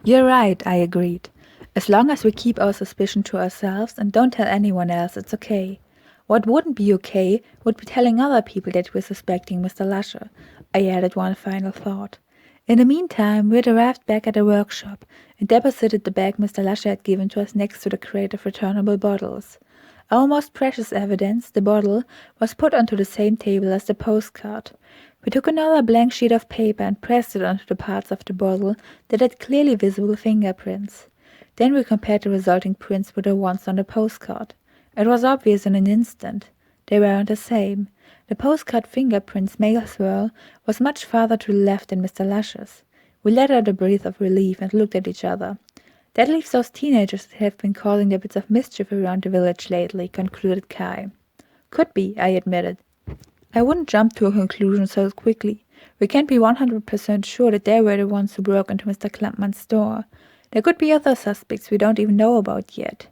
You're right, I agreed. As long as we keep our suspicion to ourselves and don't tell anyone else, it's okay. What wouldn't be okay would be telling other people that we're suspecting Mr. Lusher. I added one final thought. In the meantime, we had arrived back at the workshop and deposited the bag Mr. Lusher had given to us next to the crate of returnable bottles. Our most precious evidence, the bottle, was put onto the same table as the postcard. We took another blank sheet of paper and pressed it onto the parts of the bottle that had clearly visible fingerprints. Then we compared the resulting prints with the ones on the postcard. It was obvious in an instant. They weren't the same. The postcard fingerprints Maxwell was much farther to the left than Mr. Lusher's. We let out a breath of relief and looked at each other. That leaves those teenagers that have been causing their bits of mischief around the village lately, concluded Kai. Could be, I admitted. I wouldn't jump to a conclusion so quickly. We can't be 100% sure that they were the ones who broke into Mr. Clumpman's store. There could be other suspects we don't even know about yet.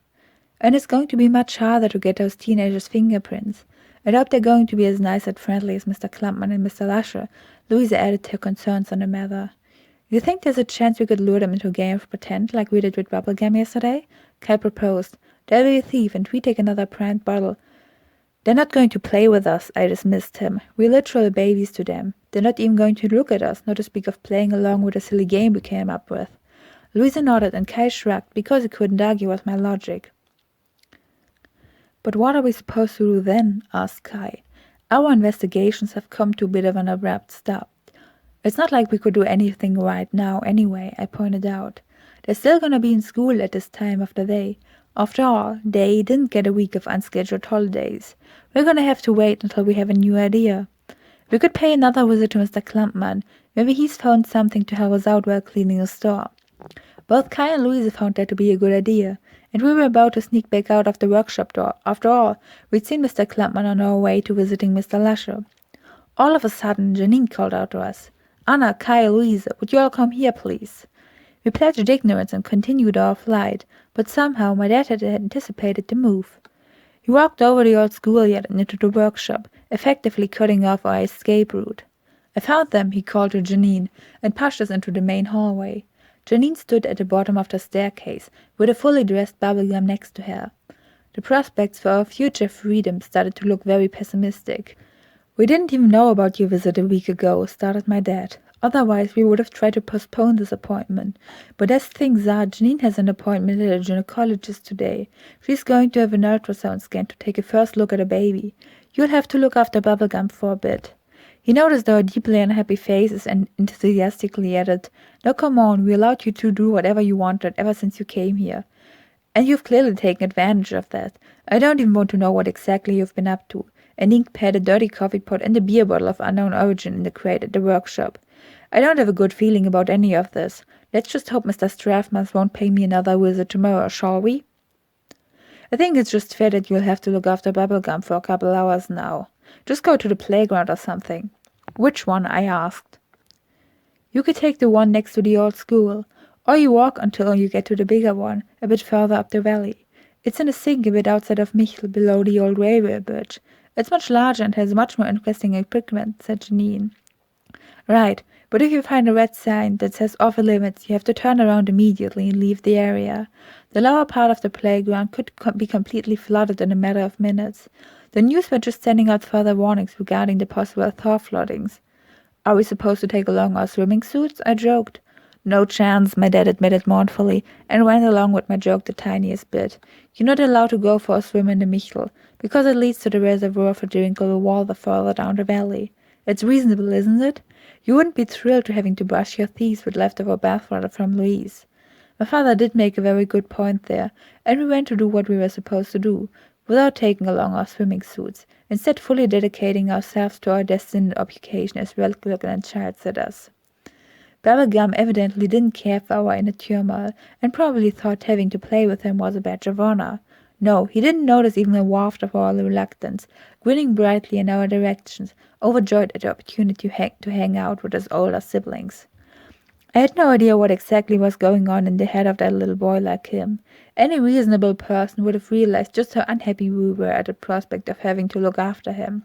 And it's going to be much harder to get those teenagers' fingerprints. I hope they're going to be as nice and friendly as Mr. Clumpman and Mr. Lusher, Louisa added her concerns on the matter. You think there's a chance we could lure them into a game of pretend like we did with bubblegum yesterday? Kai proposed. They'll be a thief and we take another brand bottle. They're not going to play with us, I dismissed him. We're literal babies to them. They're not even going to look at us, not to speak of playing along with a silly game we came up with. Louisa nodded and Kai shrugged because he couldn't argue with my logic. But what are we supposed to do then? Asked Kai. Our investigations have come to a bit of an abrupt stop. It's not like we could do anything right now anyway, I pointed out. They're still gonna be in school at this time of the day. After all, they didn't get a week of unscheduled holidays. We're gonna have to wait until we have a new idea. We could pay another visit to Mr. Clumpman. Maybe he's found something to help us out while cleaning the store. Both Kai and Louisa found that to be a good idea, and we were about to sneak back out of the workshop door. After all, we'd seen Mr. Clumpman on our way to visiting Mr. Lusher. All of a sudden, Janine called out to us. Anna, Kai, Louisa, would you all come here, please? We pledged ignorance and continued our flight, but somehow my dad had anticipated the move. He walked over the old schoolyard and into the workshop, effectively cutting off our escape route. I found them, he called to Janine, and pushed us into the main hallway. Janine stood at the bottom of the staircase, with a fully dressed bubblegum next to her. The prospects for our future freedom started to look very pessimistic. We didn't even know about your visit a week ago, started my dad. Otherwise, we would have tried to postpone this appointment. But as things are, Janine has an appointment at a gynecologist today. She's going to have an ultrasound scan to take a first look at a baby. You'll have to look after bubblegum for a bit. He noticed our deeply unhappy faces and enthusiastically added, Now come on, we allowed you to do whatever you wanted ever since you came here. And you've clearly taken advantage of that. I don't even want to know what exactly you've been up to. An ink pad, a dirty coffee pot, and a beer bottle of unknown origin in the crate at the workshop. I don't have a good feeling about any of this. Let's just hope Mr. Strathmans won't pay me another visit tomorrow, shall we? I think it's just fair that you'll have to look after bubblegum for a couple hours now. Just go to the playground or something. Which one? I asked. You could take the one next to the old school, or you walk until you get to the bigger one, a bit further up the valley. It's in a sink a bit outside of Michel, below the old railway bridge. It's much larger and has much more interesting equipment, said Janine. Right, but if you find a red sign that says off-limits, you have to turn around immediately and leave the area. The lower part of the playground could be completely flooded in a matter of minutes. The news were just sending out further warnings regarding the possible thaw floodings. Are we supposed to take along our swimming suits? I joked. No chance, my dad admitted mournfully, and went along with my joke the tiniest bit. You're not allowed to go for a swim in the Michel, because it leads to the reservoir for Drinkle Water further down the valley. It's reasonable, isn't it? You wouldn't be thrilled to having to brush your teeth with leftover bathwater from Louise. My father did make a very good point there, and we went to do what we were supposed to do, without taking along our swimming suits, instead fully dedicating ourselves to our destined occupation as well-looking child sitters. Bubblegum evidently didn't care for our inner turmoil, and probably thought having to play with him was a badge of honor. No, he didn't notice even a waft of our reluctance, grinning brightly in our directions, overjoyed at the opportunity to hang out with his older siblings. I had no idea what exactly was going on in the head of that little boy like him. Any reasonable person would have realized just how unhappy we were at the prospect of having to look after him.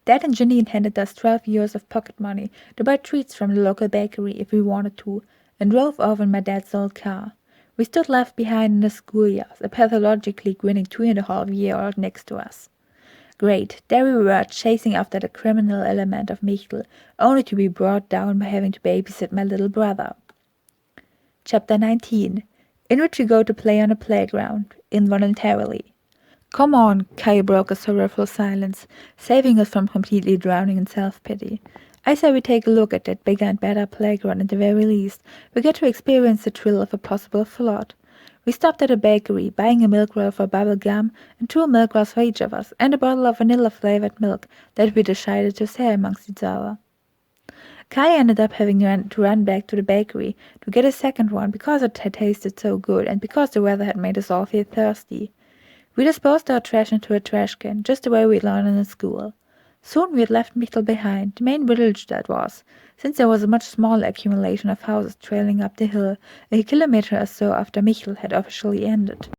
Dad and Janine handed us 12 euros of pocket money to buy treats from the local bakery if we wanted to, and drove off in my dad's old car. We stood left behind in the schoolyard, a pathologically grinning 2.5-year-old next to us. Great, there we were, chasing after the criminal element of Michel, only to be brought down by having to babysit my little brother. Chapter 19, in which we go to play on a playground, involuntarily. Come on, Kai broke a sorrowful silence, saving us from completely drowning in self-pity. I say we take a look at that bigger and better playground at the very least. We get to experience the thrill of a possible flood. We stopped at a bakery, buying a milk roll for bubble gum and 2 milk rolls for each of us, and a bottle of vanilla-flavored milk that we decided to share amongst each other. Kai ended up having to run back to the bakery to get a second one because it had tasted so good and because the weather had made us all feel thirsty. We disposed our trash into a trash can, just the way we'd learned in school. Soon we had left Michel behind, the main village that was, since there was a much smaller accumulation of houses trailing up the hill, a kilometre or so after Michel had officially ended.